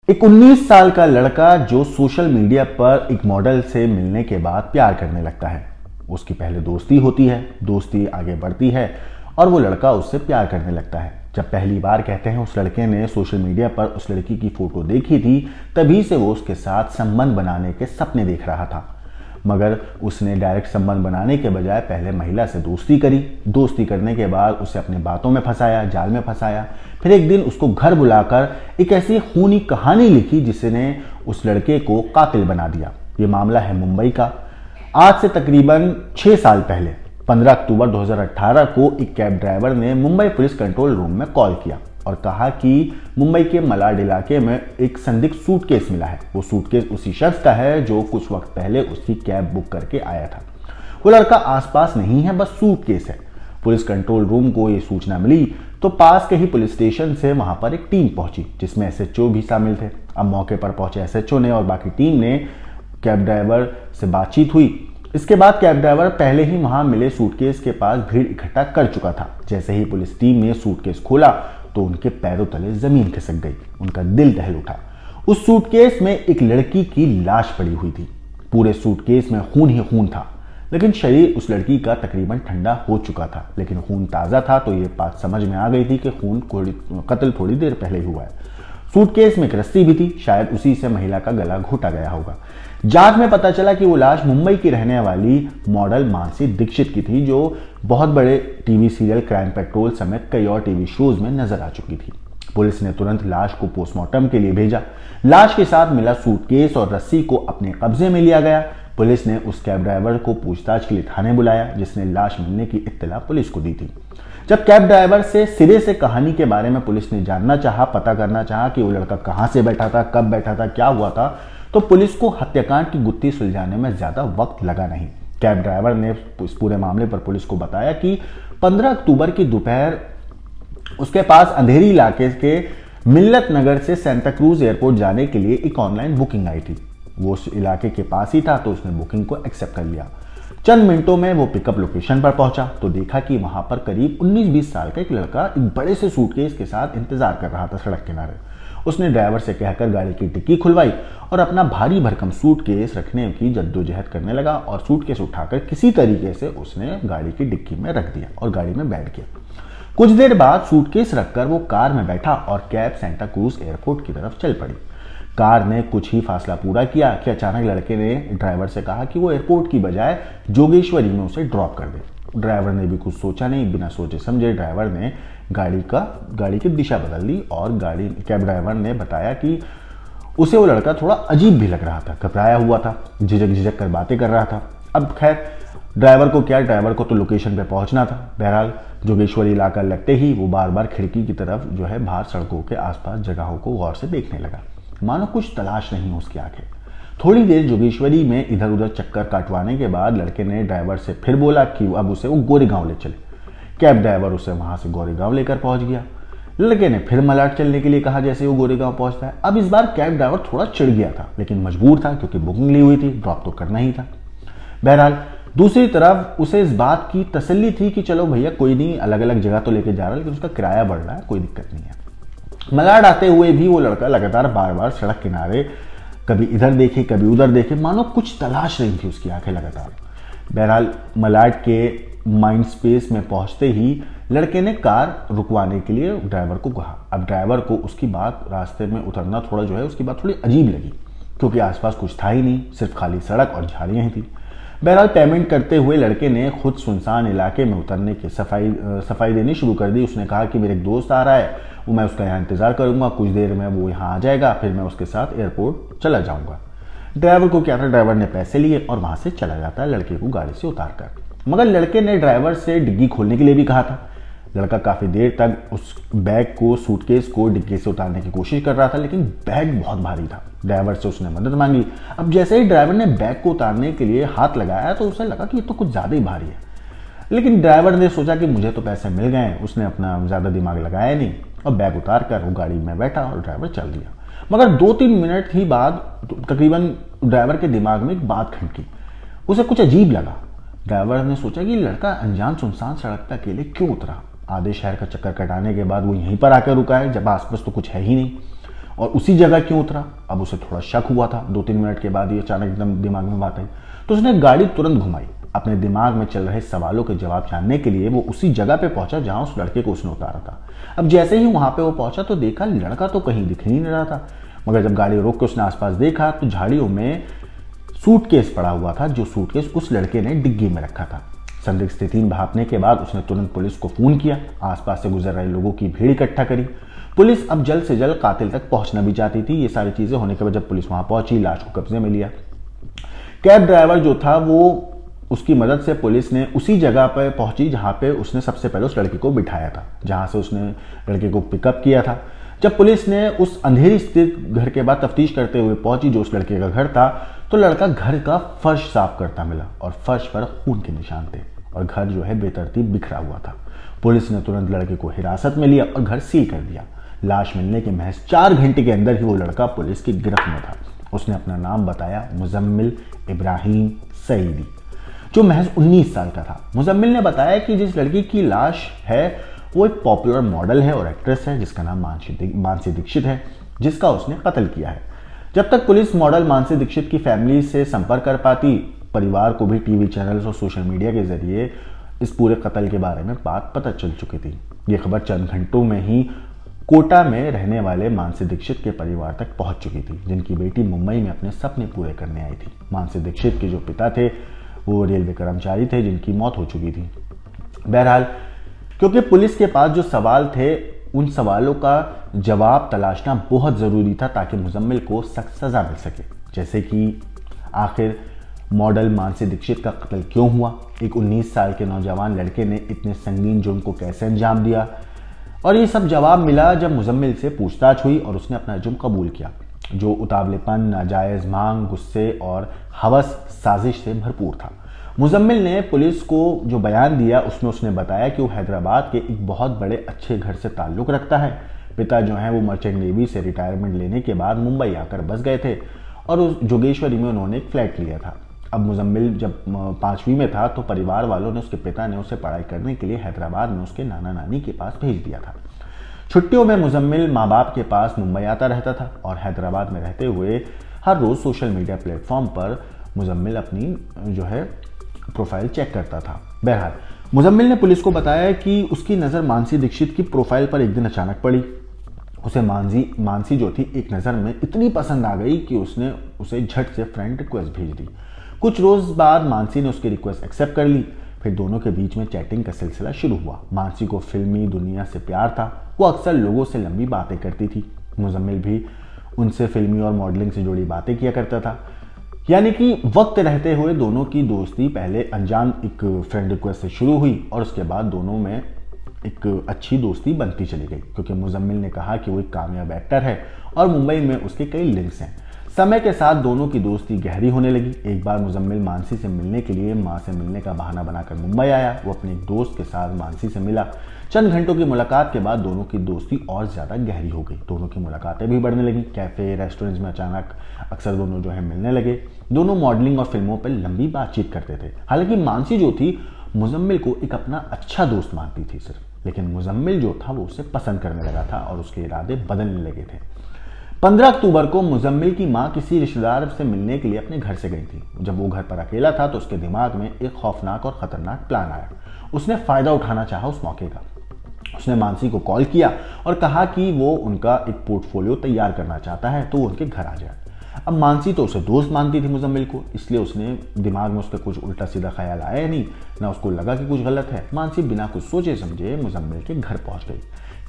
एक 19 साल का लड़का जो सोशल मीडिया पर एक मॉडल से मिलने के बाद प्यार करने लगता है। उसकी पहले दोस्ती होती है, दोस्ती आगे बढ़ती है और वो लड़का उससे प्यार करने लगता है। जब पहली बार कहते हैं उस लड़के ने सोशल मीडिया पर उस लड़की की फोटो देखी थी, तभी से वो उसके साथ संबंध बनाने के सपने देख रहा था। मगर उसने डायरेक्ट संबंध बनाने के बजाय पहले महिला से दोस्ती करी। दोस्ती करने के बाद उसे अपनी बातों में फंसाया, जाल में फंसाया। फिर एक दिन उसको घर बुलाकर एक ऐसी खूनी कहानी लिखी जिसने उस लड़के को कातिल बना दिया। ये मामला है मुंबई का। आज से तकरीबन 6 साल पहले 15 अक्टूबर 2018 को एक कैब ड्राइवर ने मुंबई पुलिस कंट्रोल रूम में कॉल किया और कहा कि मुंबई के मलाड इलाके में एक संदिग्ध सूटकेस मिला है। वो सूटकेस उसी शख्स का है जो कुछ वक्त पहले उसकी कैब बुक करके आया था। वो लड़का आसपास नहीं है, बस सूटकेस है। पुलिस कंट्रोल रूम को ये सूचना मिली तो पास के ही पुलिस स्टेशन से वहां पर एक टीम पहुंची जिसमें एसएचओ भी शामिल थे। अब मौके पर पहुंचे एसएचओ ने और बाकी टीम ने कैब ड्राइवर से बातचीत हुई। इसके बाद कैब ड्राइवर पहले ही वहां मिले सूटकेस के पास भीड़ इकट्ठा कर चुका था। जैसे ही पुलिस टीम ने सूटकेस खोला तो उनके पैरों तले जमीन खिसक गई, उनका दिल दहल उठा। उस सूटकेस में एक लड़की की लाश पड़ी हुई थी। पूरे सूटकेस में खून ही खून था, लेकिन शरीर उस लड़की का तकरीबन ठंडा हो चुका था, लेकिन खून ताजा था। तो ये बात समझ में आ गई थी कि कत्ल थोड़ी देर पहले हुआ है। सूटकेस में एक रस्सी भी थी, शायद उसी से महिला का गला घोटा गया होगा। जांच में पता चला कि वो लाश मुंबई की रहने वाली मॉडल मानसी दीक्षित की थी, जो बहुत बड़े टीवी सीरियल क्राइम पेट्रोल समेत कई और टीवी शोज में नजर आ चुकी थी। पुलिस ने तुरंत लाश को पोस्टमार्टम के लिए भेजा। लाश के साथ मिला सूटकेस और रस्सी को अपने कब्जे में लिया गया। पुलिस ने उस कैब ड्राइवर को पूछताछ के लिए थाने बुलाया, जिसने लाश मिलने की इत्तला पुलिस को दी थी। जब कैब ड्राइवर से सिरे से कहानी के बारे में पुलिस ने जानना चाहा, पता करना चाहा कि वो लड़का कहां से बैठा था, कब बैठा था, क्या हुआ था, तो पुलिस को हत्याकांड की गुत्थी सुलझाने में ज्यादा वक्त लगा नहीं। कैब ड्राइवर ने इस पूरे मामले पर पुलिस को बताया कि 15 अक्टूबर की दोपहर उसके पास अंधेरी इलाके के मिल्लत नगर से सेंटा क्रूज एयरपोर्ट जाने के लिए एक ऑनलाइन बुकिंग आई थी। वो उस इलाके के पास ही था, तो उसने बुकिंग को एक्सेप्ट कर लिया। चंद मिनटों में वो पिकअप लोकेशन पर पहुंचा तो देखा कि वहां पर करीब 19-20 साल का एक लड़का एक बड़े से सूटकेस के साथ इंतजार कर रहा था सड़क किनारे। उसने ड्राइवर से कहकर गाड़ी की डिक्की खुलवाई और अपना भारी भरकम सूटकेस रखने की जद्दोजहद करने लगा और सूटकेस उठाकर किसी तरीके से उसने गाड़ी की डिक्की में रख दिया और गाड़ी में बैठ गया। कुछ देर बाद सूटकेस रखकर वो कार में बैठा और कैब सेंटा क्रूज एयरपोर्ट की तरफ चल पड़ी। कार ने कुछ ही फासला पूरा किया कि अचानक लड़के ने ड्राइवर से कहा कि वो एयरपोर्ट की बजाय जोगेश्वरी में उसे ड्रॉप कर दे। ड्राइवर ने भी कुछ सोचा नहीं, बिना सोचे समझे ड्राइवर ने गाड़ी की दिशा बदल दी और कैब ड्राइवर ने बताया कि उसे वो लड़का थोड़ा अजीब भी लग रहा था, घबराया हुआ था, झिझक कर बातें कर रहा था। अब खैर ड्राइवर को क्या, ड्राइवर को तो लोकेशन पे पहुंचना था। बहरहाल जोगेश्वरी इलाका लगते ही वो बार बार खिड़की की तरफ जो है बाहर सड़कों के आसपास जगहों को गौर से देखने लगा, मानो कुछ तलाश नहीं हो उसकी आंखें। थोड़ी देर जोगेश्वरी में इधर उधर चक्कर काटवाने के बाद लड़के ने ड्राइवर से फिर बोला कि अब उसे वो गोरेगांव ले चले। कैब ड्राइवर उसे वहां से गोरेगांव लेकर पहुंच गया। लड़के ने फिर मलाड चलने के लिए कहा। जैसे वो गोरेगांव पहुंचता है, अब इस बार कैब ड्राइवर थोड़ा चिढ़ गया था, लेकिन मजबूर था क्योंकि बुकिंग ली हुई थी, ड्रॉप तो करना ही था। बहरहाल दूसरी तरफ उसे इस बात की तसल्ली थी कि चलो भैया कोई नहीं, अलग अलग जगह तो लेके जा रहा है, लेकिन उसका किराया बढ़ रहा है, कोई दिक्कत नहीं है। मलाड आते हुए भी वो लड़का लगातार बार बार सड़क किनारे कभी इधर देखे कभी उधर देखे, मानो कुछ तलाश रही थी उसकी आंखें लगातार। बहरहाल मलाड के माइंड स्पेस में पहुंचते ही लड़के ने कार रुकवाने के लिए ड्राइवर को कहा। अब ड्राइवर को उसकी बात, रास्ते में उतरना थोड़ा जो है उसकी बात थोड़ी अजीब लगी, क्योंकि आसपास कुछ था ही नहीं, सिर्फ खाली सड़क और झाड़ियां ही थी। बहरहाल पेमेंट करते हुए लड़के ने खुद सुनसान इलाके में उतरने की सफाई देनी शुरू कर दी। उसने कहा कि मेरे एक दोस्त आ रहा है, वो मैं उसका यहाँ इंतजार करूंगा, कुछ देर में वो यहाँ आ जाएगा, फिर मैं उसके साथ एयरपोर्ट चला जाऊंगा। ड्राइवर को क्या था, ड्राइवर ने पैसे लिए और वहां से चला जाता है लड़के को गाड़ी से उतार कर। मगर लड़के ने ड्राइवर से डिग्गी खोलने के लिए भी कहा था। लड़का काफी देर तक उस बैग को, सूटकेस को डिग्गी से उतारने की कोशिश कर रहा था, लेकिन बैग बहुत भारी था। ड्राइवर से उसने मदद मांगी। अब जैसे ही ड्राइवर ने बैग को उतारने के लिए हाथ लगाया तो उसे लगा कि ये तो कुछ ज्यादा ही भारी है, लेकिन ड्राइवर ने सोचा कि मुझे तो पैसे मिल गए, उसने अपना ज्यादा दिमाग लगाया नहीं और बैग उतार कर वो गाड़ी में बैठा और ड्राइवर चल दिया। मगर 2-3 मिनट ही बाद तकरीबन ड्राइवर के दिमाग में एक बात खटकी, उसे कुछ अजीब लगा। ड्राइवर ने सोचा कि लड़का अनजान सुनसान सड़क पर अकेले क्यों उतरा। आधे शहर का चक्कर कटाने के बाद वो यहीं पर आकर रुका है, जब आसपास तो कुछ है ही नहीं। और उसी जगह क्यों उतरा। अब उसे थोड़ा शक हुआ था। 2-3 मिनट के बाद ये अचानक एकदम दिमाग में बात आई, तो उसने गाड़ी तुरंत घुमाई। अपने दिमाग में चल रहे सवालों के जवाब जानने के लिए वो उसी जगह पे पहुंचा जहां उस लड़के को उसने उतारा था। अब जैसे ही वहां पे वो पहुंचा तो देखा लड़का तो कहीं दिख ही नहीं रहा था, मगर जब गाड़ी रोक के उसने आसपास देखा तो झाड़ियों में सूटकेस पड़ा हुआ था, जो सूटकेस उस लड़के ने डिग्गी में रखा था। संदिग्ध स्थिति में भापने के बाद उसने तुरंत पुलिस को फोन किया। आसपास से गुजर रहे लोगों की भीड़ इकट्ठा करी। पुलिस अब जल्द से जल्द कातिल तक पहुंचना भी चाहती थी। ये सारी चीजें होने के बाद जब पुलिस वहां पहुंची, लाश को कब्जे में लिया। कैब ड्राइवर जो था वो, उसकी मदद से पुलिस ने उसी जगह पर पहुंची जहां पे उसने सबसे पहले उस लड़के को बिठाया था, जहां से उसने लड़के को पिकअप किया था। जब पुलिस ने उस अंधेरी स्थित घर के बाद तफ्तीश करते हुए पहुंची जो उस लड़के का घर था, तो लड़का घर का फर्श साफ करता मिला और फर्श पर खून के निशान थे और घर जो है बेतरतीब बिखरा हुआ था। पुलिस ने तुरंत लड़के को हिरासत में लिया और घर सील कर दिया। लाश मिलने के महज 4 घंटे के अंदर ही वो लड़का पुलिस की गिरफ्त में था। उसने अपना नाम बताया, मुजम्मिल इब्राहिम सईदी, जो महज 19 साल का था। मुजम्मिल ने बताया कि जिस लड़की की लाश है वो एक पॉपुलर मॉडल है और एक्ट्रेस है जिसका नाम मानसी दीक्षित है, जिसका उसने कत्ल किया है। जब तक पुलिस मॉडल मानसी दीक्षित की फैमिली से संपर्क कर पाती, परिवार को भी टीवी चैनल्स और सोशल मीडिया के जरिए इस पूरे कत्ल के बारे में बात पता चल चुकी थी। ये खबर चंद घंटों में ही कोटा में रहने वाले मानसी दीक्षित के परिवार तक पहुंच चुकी थी, जिनकी बेटी मुंबई में अपने सपने पूरे करने आई थी। मानसी दीक्षित के जो पिता थे वो रेलवे कर्मचारी थे जिनकी मौत हो चुकी थी। बहरहाल, क्योंकि पुलिस के पास जो सवाल थे उन सवालों का जवाब तलाशना बहुत जरूरी था ताकि मुजम्मिल को सख्त सजा मिल सके। जैसे कि आखिर मॉडल मानसी दीक्षित का कत्ल क्यों हुआ, एक 19 साल के नौजवान लड़के ने इतने संगीन जुर्म को कैसे अंजाम दिया, और ये सब जवाब मिला जब मुजम्मिल से पूछताछ हुई और उसने अपना जुर्म कबूल किया, जो उतावलेपन, नाजायज मांग, गुस्से और हवस साजिश से भरपूर था। मुजम्मिल ने पुलिस को जो बयान दिया उसमें उसने बताया कि वो हैदराबाद के एक बहुत बड़े अच्छे घर से ताल्लुक रखता है। पिता जो है वो मर्चेंट नेवी से रिटायरमेंट लेने के बाद मुंबई आकर बस गए थे और उस जोगेश्वरी में उन्होंने एक फ्लैट लिया था। अब मुजम्मिल जब 5वीं में था तो परिवार वालों ने, उसके पिता ने उसे पढ़ाई करने के लिए हैदराबाद में उसके नाना नानी के पास भेज दिया था। छुट्टियों में मुजम्मिल माँ बाप के पास मुंबई आता रहता था और हैदराबाद में रहते हुए हर रोज सोशल मीडिया प्लेटफॉर्म पर मुजम्मिल अपनी जो है प्रोफाइल चेक करता था। बहरहाल, मुजम्मिल ने पुलिस को बताया कि उसकी नज़र मानसी दीक्षित की प्रोफाइल पर एक दिन अचानक पड़ी। उसे मानसी जो थी एक नज़र में इतनी पसंद आ गई कि उसने उसे झट से फ्रेंड रिक्वेस्ट भेज दी। कुछ रोज बाद मानसी ने उसकी रिक्वेस्ट एक्सेप्ट कर ली। फिर दोनों के बीच में चैटिंग का सिलसिला शुरू हुआ। मानसी को फिल्मी दुनिया से प्यार था। वो अक्सर लोगों से लंबी बातें करती थी। मुजम्मिल भी उनसे फिल्मी और मॉडलिंग से जुड़ी बातें किया करता था। यानी कि वक्त रहते हुए दोनों की दोस्ती पहले अनजान एक फ्रेंड रिक्वेस्ट से शुरू हुई और उसके बाद दोनों में एक अच्छी दोस्ती बनती चली गई, क्योंकि मुजम्मिल ने कहा कि वो एक कामयाब एक्टर है और मुंबई में उसके कई लिंक्स हैं। समय के साथ दोनों की दोस्ती गहरी होने लगी। एक बार मुजम्मिल मानसी से मिलने के लिए मां से मिलने का बहाना बनाकर मुंबई आया। वो अपने एक दोस्त के साथ मानसी से मिला। चंद घंटों की मुलाकात के बाद दोनों की दोस्ती और ज्यादा गहरी हो गई। दोनों की मुलाकातें भी बढ़ने लगी। कैफे, रेस्टोरेंट्स में अचानक अक्सर दोनों जो है मिलने लगे। दोनों मॉडलिंग और फिल्मों पर लंबी बातचीत करते थे। हालांकि मानसी जो थी मुजम्मिल को एक अपना अच्छा दोस्त मानती थी सिर्फ, लेकिन मुजम्मिल जो था वो उसे पसंद करने लगा था और उसके इरादे बदलने लगे थे। 15 अक्टूबर को मुजम्मिल की मां किसी रिश्तेदार से मिलने के लिए अपने घर से गई थी। जब वो घर पर अकेला था तो उसके दिमाग में एक खौफनाक और खतरनाक प्लान आया। उसने फायदा उठाना चाहा उस मौके का। उसने मानसी को कॉल किया और कहा कि वो उनका एक पोर्टफोलियो तैयार करना चाहता है तो वो उनके घर आ जाए। अब मानसी तो उसे दोस्त मानती थी मुजम्मिल को, इसलिए उसने दिमाग में उसका कुछ उल्टा सीधा ख्याल आया नहीं, ना उसको लगा कि कुछ गलत है। मानसी बिना कुछ सोचे समझे मुजम्मिल के घर पहुंच गई।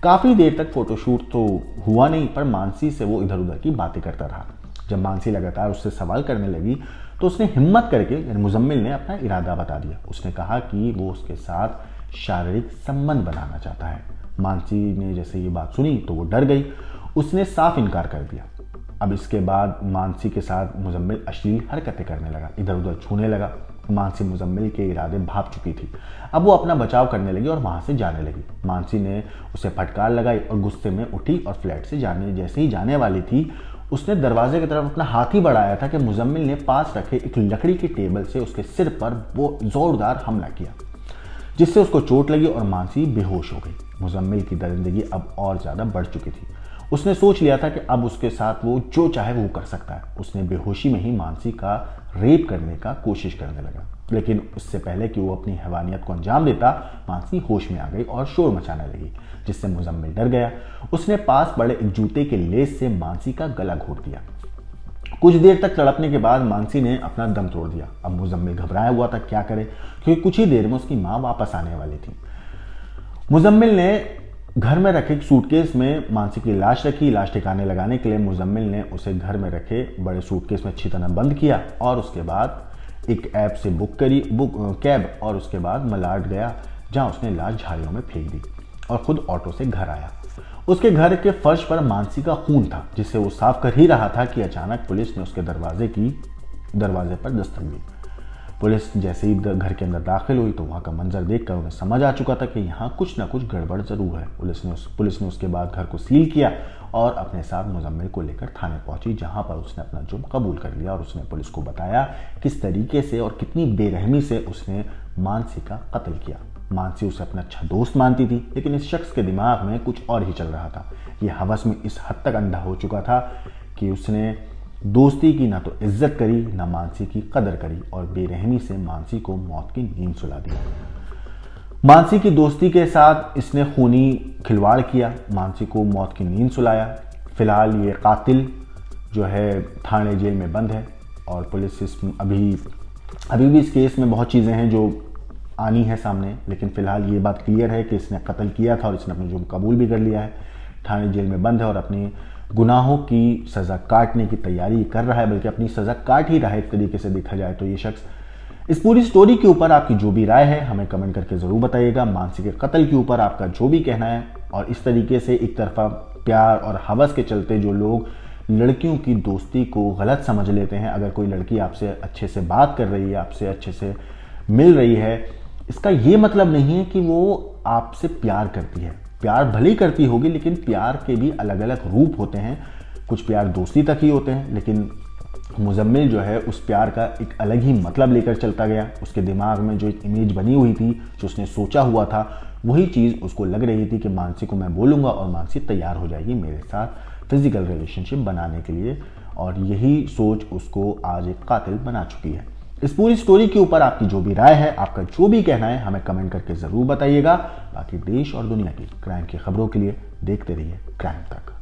काफी देर तक फोटोशूट तो हुआ नहीं, पर मानसी से वो इधर उधर की बातें करता रहा। जब मानसी लगातार उससे सवाल करने लगी तो उसने हिम्मत करके मुजम्मिल ने अपना इरादा बता दिया। उसने कहा कि वो उसके साथ शारीरिक संबंध बनाना चाहता है। मानसी ने जैसे ये बात सुनी तो वो डर गई। उसने साफ इनकार कर दिया। अब इसके बाद मानसी के साथ मुजम्मिल अश्लील हरकतें करने लगा, इधर उधर छूने लगा। मानसी मुजम्मिल के इरादे भाप चुकी थी। अब वो अपना बचाव करने लगी और वहां से जाने लगी। मानसी ने उसे फटकार लगाई और गुस्से में उठी और फ्लैट से जैसे ही जाने वाली थी, उसने दरवाजे की तरफ अपना हाथ ही बढ़ाया था कि मुजम्मिल ने पास रखे एक लकड़ी की टेबल से उसके सिर पर वो जोरदार हमला किया, जिससे उसको चोट लगी और मानसी बेहोश हो गई। मुजम्मिल की दरिंदगी अब और ज्यादा बढ़ चुकी थी। उसने सोच लिया था कि अब उसके साथ वो जो चाहे वो कर सकता है। उसने बेहोशी में ही मानसी का रेप करने का कोशिश करने लगा, लेकिन उससे पहले कि वो अपनी हैवानियत को अंजाम देता, मानसी होश में आ गई और शोर मचाने लगी, जिससे मुजम्मिल डर गया। उसने पास पड़े एक जूते के लेस से मानसी का गला घोट दिया। कुछ देर तक तड़पने के बाद मानसी ने अपना दम तोड़ दिया। अब मुजम्मिल घबराया हुआ था, क्या करे, क्योंकि कुछ ही देर में उसकी मां वापस आने वाली थी। मुजम्मिल ने घर में रखे सूटकेस में मानसी की लाश रखी। लाश ठिकाने लगाने के लिए मुजम्मिल ने उसे घर में रखे बड़े सूटकेस में अच्छी तरह बंद किया और उसके बाद एक ऐप से बुक कैब और उसके बाद मलाड गया, जहां उसने लाश झाड़ियों में फेंक दी और खुद ऑटो से घर आया। उसके घर के फर्श पर मानसी का खून था, जिसे वो साफ कर ही रहा था कि अचानक पुलिस ने उसके दरवाजे पर दस्तक दी। पुलिस जैसे ही घर के अंदर दाखिल हुई तो वहां का मंजर देखकर उन्हें समझ आ चुका था कि यहाँ कुछ ना कुछ गड़बड़ जरूर है। पुलिस ने उसके बाद घर को सील किया और अपने साथ मुजम्मिल को लेकर थाने पहुंची, जहां पर उसने अपना जुर्म कबूल कर लिया और उसने पुलिस को बताया किस तरीके से और कितनी बेरहमी से उसने मानसी का कत्ल किया। मानसी उसे अपना अच्छा दोस्त मानती थी, लेकिन इस शख्स के दिमाग में कुछ और ही चल रहा था। यह हवस में इस हद तक अंधा हो चुका था कि उसने दोस्ती की ना तो इज्जत करी, ना मानसी की कदर करी और बेरहमी से मानसी को मौत की नींद सुला दी। मानसी की दोस्ती के साथ इसने खूनी खिलवाड़ किया, मानसी को मौत की नींद सुलाया। फिलहाल ये कातिल जो है थाने जेल में बंद है और पुलिस अभी भी इस केस में बहुत चीज़ें हैं जो आनी है सामने, लेकिन फिलहाल ये बात क्लियर है कि इसने कत्ल किया था और इसने अपना जुर्म कबूल भी कर लिया है। थाने जेल में बंद है और अपनी गुनाहों की सज़ा काटने की तैयारी कर रहा है, बल्कि अपनी सज़ा काट ही रहा है एक तरीके से देखा जाए तो ये शख्स। इस पूरी स्टोरी के ऊपर आपकी जो भी राय है हमें कमेंट करके ज़रूर बताइएगा। मानसी के कत्ल के ऊपर आपका जो भी कहना है, और इस तरीके से एक तरफा प्यार और हवस के चलते जो लोग लड़कियों की दोस्ती को गलत समझ लेते हैं, अगर कोई लड़की आपसे अच्छे से बात कर रही है, आपसे अच्छे से मिल रही है, इसका ये मतलब नहीं है कि वो आपसे प्यार करती है। प्यार भले ही करती होगी, लेकिन प्यार के भी अलग अलग रूप होते हैं। कुछ प्यार दोस्ती तक ही होते हैं, लेकिन मुजम्मिल जो है उस प्यार का एक अलग ही मतलब लेकर चलता गया। उसके दिमाग में जो एक इमेज बनी हुई थी, जो उसने सोचा हुआ था, वही चीज़ उसको लग रही थी कि मानसी को मैं बोलूँगा और मानसी तैयार हो जाएगी मेरे साथ फिजिकल रिलेशनशिप बनाने के लिए, और यही सोच उसको आज एक कातिल बना चुकी है। इस पूरी स्टोरी के ऊपर आपकी जो भी राय है, आपका जो भी कहना है, हमें कमेंट करके ज़रूर बताइएगा। बाकी देश और दुनिया की क्राइम की खबरों के लिए देखते रहिए क्राइम तक।